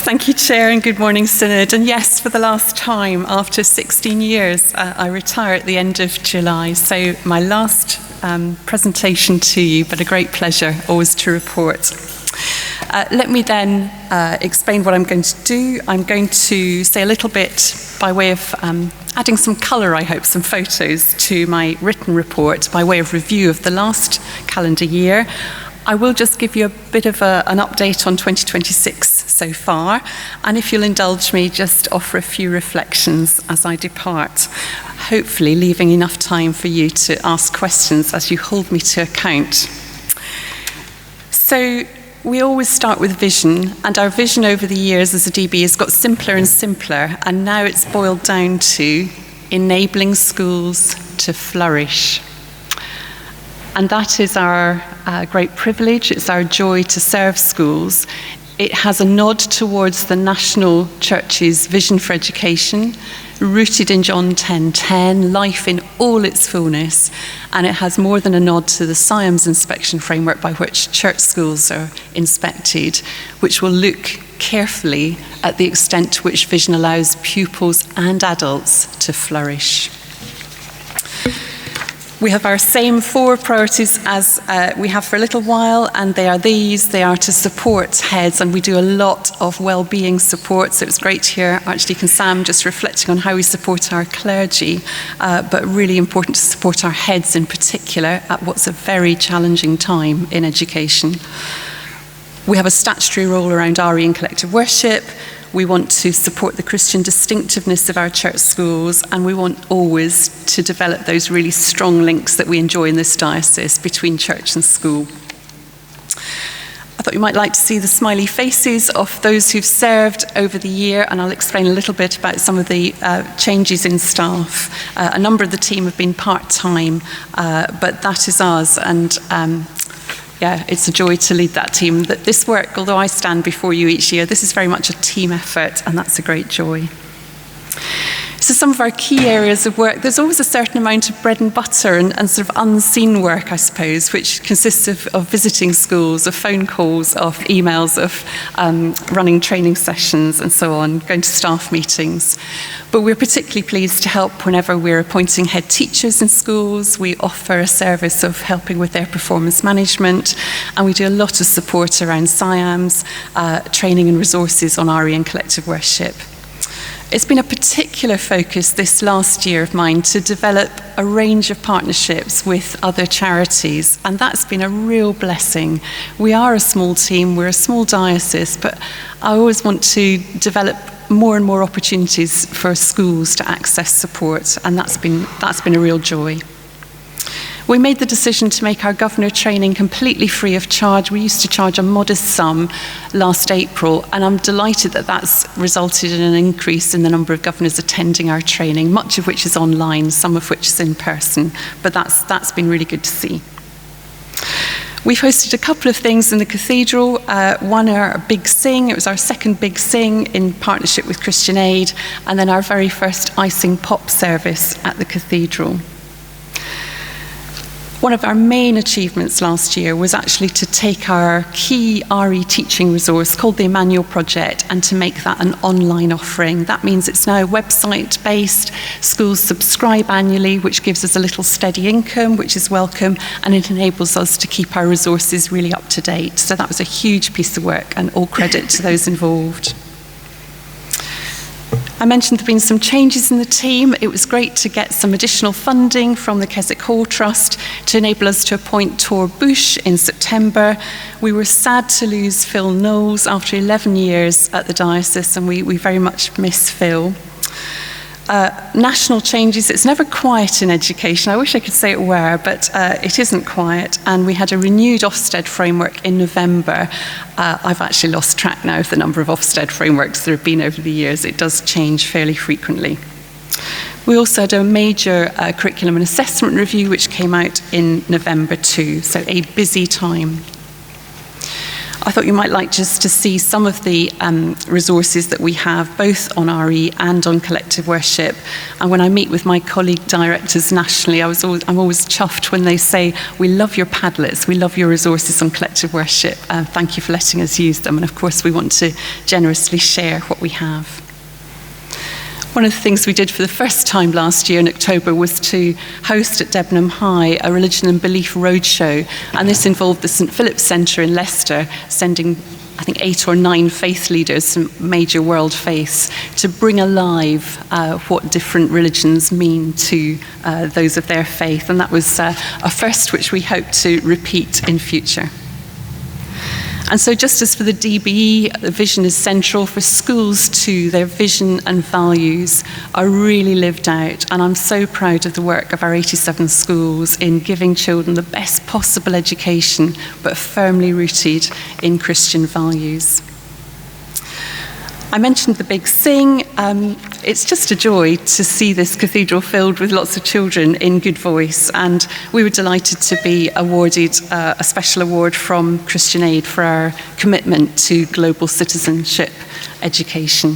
Thank you, Chair, and good morning, Synod. And yes, for the last time, after 16 years, I retire at the end of July. So my last presentation to you, but a great pleasure always to report. Let me then explain what I'm going to do. I'm going to say a little bit by way of adding some colour, I hope, some photos to my written report by way of review of the last calendar year. I will just give you a bit of an update on 2026 so far, and if you'll indulge me, just offer a few reflections as I depart, hopefully leaving enough time for you to ask questions as you hold me to account. So we always start with vision, and our vision over the years as a DBE has got simpler and simpler, and now it's boiled down to enabling schools to flourish. And that is our great privilege. It's our joy to serve schools. It has a nod towards the National Church's vision for education, rooted in John 10:10, life in all its fullness. And it has more than a nod to the SIAMS inspection framework by which church schools are inspected, which will look carefully at the extent to which vision allows pupils and adults to flourish. We have our same four priorities as we have for a little while, and they are these. They are to support heads, and we do a lot of well-being support, so it's great to hear Archdeacon Sam just reflecting on how we support our clergy, but really important to support our heads in particular at what's a very challenging time in education. We have a statutory role around RE and collective worship. We want to support the Christian distinctiveness of our church schools, and we want always to develop those really strong links that we enjoy in this diocese between church and school. I thought you might like to see the smiley faces of those who've served over the year, and I'll explain a little bit about some of the changes in staff. A number of the team have been part-time, but that is ours, and yeah, it's a joy to lead that team. That this work, although I stand before you each year, this is very much a team effort, and that's a great joy. So some of our key areas of work, there's always a certain amount of bread and butter and sort of unseen work, I suppose, which consists of visiting schools, of phone calls, of emails, of running training sessions and so on, going to staff meetings. But we're particularly pleased to help whenever we're appointing head teachers in schools. We offer a service of helping with their performance management, and we do a lot of support around SIAMS, training and resources on RE and collective worship. It's been a particular focus this last year of mine to develop a range of partnerships with other charities, and that's been a real blessing. We are a small team, we're a small diocese, but I always want to develop more and more opportunities for schools to access support, and that's been a real joy. We made the decision to make our governor training completely free of charge. We used to charge a modest sum last April, and I'm delighted that that's resulted in an increase in the number of governors attending our training, much of which is online, some of which is in person, but that's been really good to see. We've hosted a couple of things in the cathedral. One, our Big Sing. It was our second Big Sing in partnership with Christian Aid, and then our very first icing pop service at the cathedral. One of our main achievements last year was actually to take our key RE teaching resource called the Emmanuel Project and to make that an online offering. That means it's now website-based. Schools subscribe annually, which gives us a little steady income, which is welcome, and it enables us to keep our resources really up to date. So that was a huge piece of work, and all credit to those involved. I mentioned there have been some changes in the team. It was great to get some additional funding from the Keswick Hall Trust to enable us to appoint Tor Bush in September. We were sad to lose Phil Knowles after 11 years at the diocese, and we very much miss Phil. National changes, it's never quiet in education. I wish I could say it were, but it isn't quiet. And we had a renewed Ofsted framework in November. I've actually lost track now of the number of Ofsted frameworks there have been over the years. It does change fairly frequently. We also had a major curriculum and assessment review, which came out in November too, so a busy time. I thought you might like just to see some of the resources that we have, both on RE and on collective worship. And when I meet with my colleague directors nationally, I'm always chuffed when they say, we love your Padlets, we love your resources on collective worship. Thank you for letting us use them. And of course, we want to generously share what we have. One of the things we did for the first time last year in October was to host at Debenham High a Religion and Belief Roadshow, and this involved the St Philip's Centre in Leicester sending, I think, 8 or 9 faith leaders from major world faiths to bring alive what different religions mean to those of their faith, and that was a first which we hope to repeat in future. And so just as for the DBE, the vision is central for schools too. Their vision and values are really lived out. And I'm so proud of the work of our 87 schools in giving children the best possible education, but firmly rooted in Christian values. I mentioned the Big Sing. It's just a joy to see this cathedral filled with lots of children in good voice, and we were delighted to be awarded a special award from Christian Aid for our commitment to global citizenship education.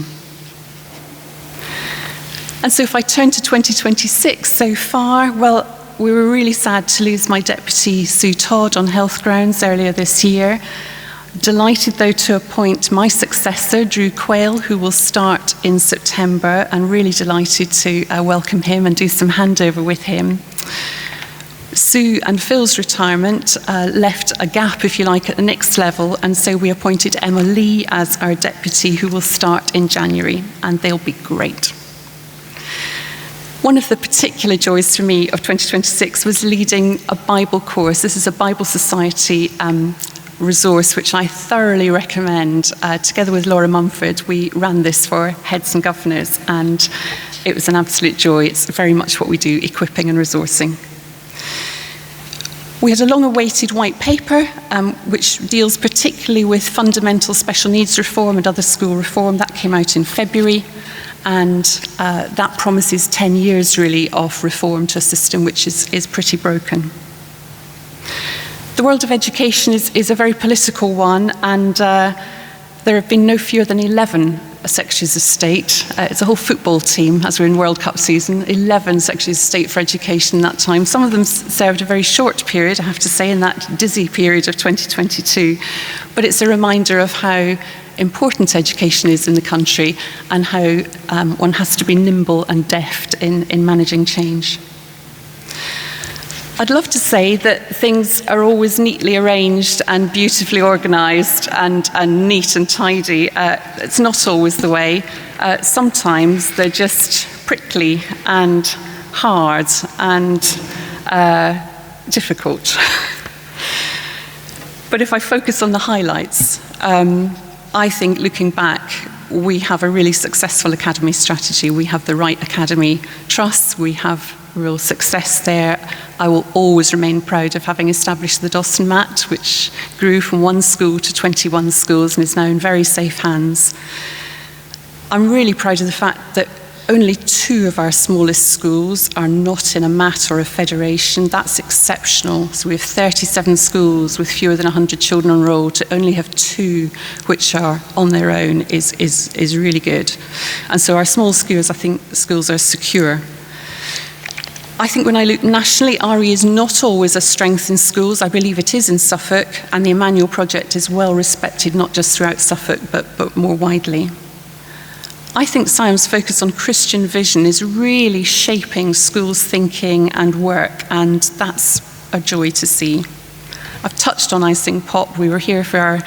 And so if I turn to 2026 so far, well, we were really sad to lose my deputy Sue Todd on health grounds earlier this year. Delighted, though, to appoint my successor, Drew Quayle, who will start in September, and really delighted to welcome him and do some handover with him. Sue and Phil's retirement left a gap, if you like, at the next level, and so we appointed Emma Lee as our deputy, who will start in January, and they'll be great. One of the particular joys for me of 2026 was leading a Bible course. This is a Bible Society resource which I thoroughly recommend. Together with Laura Mumford, we ran this for heads and governors, and it was an absolute joy. It's very much what we do, equipping and resourcing. We had a long-awaited white paper which deals particularly with fundamental special needs reform and other school reform. That came out in February, and that promises 10 years really of reform to a system which is pretty broken. The world of education is a very political one, and there have been no fewer than 11 Secretaries of State. It's a whole football team, as we're in World Cup season, 11 Secretaries of State for education that time. Some of them served a very short period, I have to say, in that dizzy period of 2022. But it's a reminder of how important education is in the country and how one has to be nimble and deft in managing change. I'd love to say that things are always neatly arranged and beautifully organised and neat and tidy. It's not always the way. Sometimes they're just prickly and hard and difficult. But if I focus on the highlights, I think looking back, we have a really successful academy strategy. We have the right academy trusts. We have real success there. I will always remain proud of having established the Diocesan MAT, which grew from 1 school to 21 schools and is now in very safe hands. I'm really proud of the fact that only 2 of our smallest schools are not in a MAT or a federation. That's exceptional. So we have 37 schools with fewer than 100 children enrolled. To only have 2 which are on their own is really good. And so our small schools, I think, schools are secure. I think when I look nationally, RE is not always a strength in schools. I believe it is in Suffolk, and the Emmanuel Project is well respected, not just throughout Suffolk, but more widely. I think SIAM's focus on Christian vision is really shaping schools' thinking and work, and that's a joy to see. I've touched on I Sing Pop. We were here for our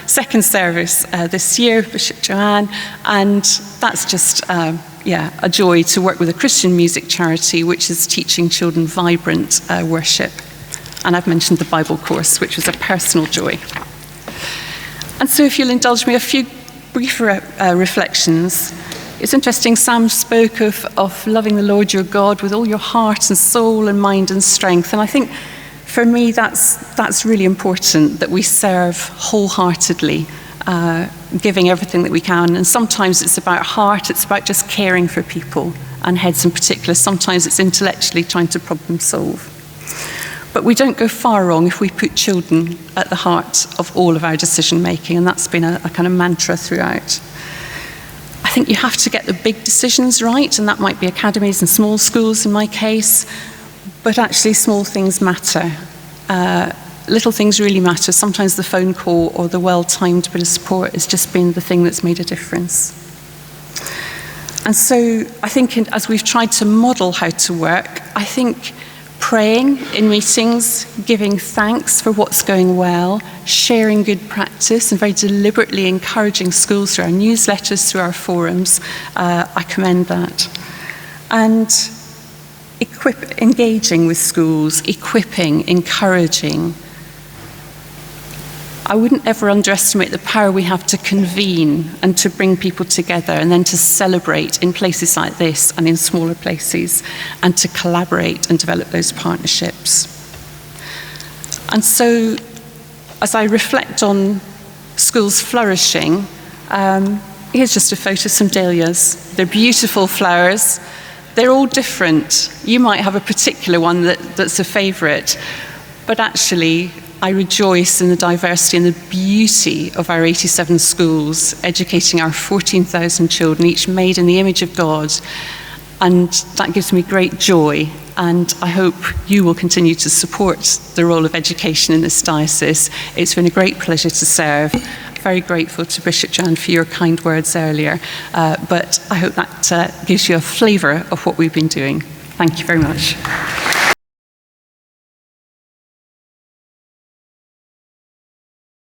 2nd service this year, Bishop Joanne, and that's just a joy to work with a Christian music charity which is teaching children vibrant worship. And I've mentioned the Bible course, which was a personal joy. And so if you'll indulge me, a few brief reflections. It's interesting, Sam spoke of loving the Lord your God with all your heart and soul and mind and strength. And I think for me that's really important, that we serve wholeheartedly, giving everything that we can. And sometimes it's about heart, it's about just caring for people, and heads in particular. Sometimes it's intellectually trying to problem solve. But we don't go far wrong if we put children at the heart of all of our decision making, and that's been a kind of mantra throughout. I think you have to get the big decisions right, and that might be academies and small schools in my case, but actually small things matter. Little things really matter. Sometimes the phone call or the well-timed bit of support has just been the thing that's made a difference. And so I think as we've tried to model how to work, I think praying in meetings, giving thanks for what's going well, sharing good practice, and very deliberately encouraging schools through our newsletters, through our forums, I commend that. And engaging with schools, equipping, encouraging. I wouldn't ever underestimate the power we have to convene and to bring people together and then to celebrate in places like this and in smaller places and to collaborate and develop those partnerships. And so as I reflect on schools flourishing, here's just a photo of some dahlias. They're beautiful flowers. They're all different. You might have a particular one that's a favourite, but actually I rejoice in the diversity and the beauty of our 87 schools, educating our 14,000 children, each made in the image of God. And that gives me great joy. And I hope you will continue to support the role of education in this diocese. It's been a great pleasure to serve. Very grateful to Bishop Jan for your kind words earlier. But I hope that gives you a flavour of what we've been doing. Thank you very much.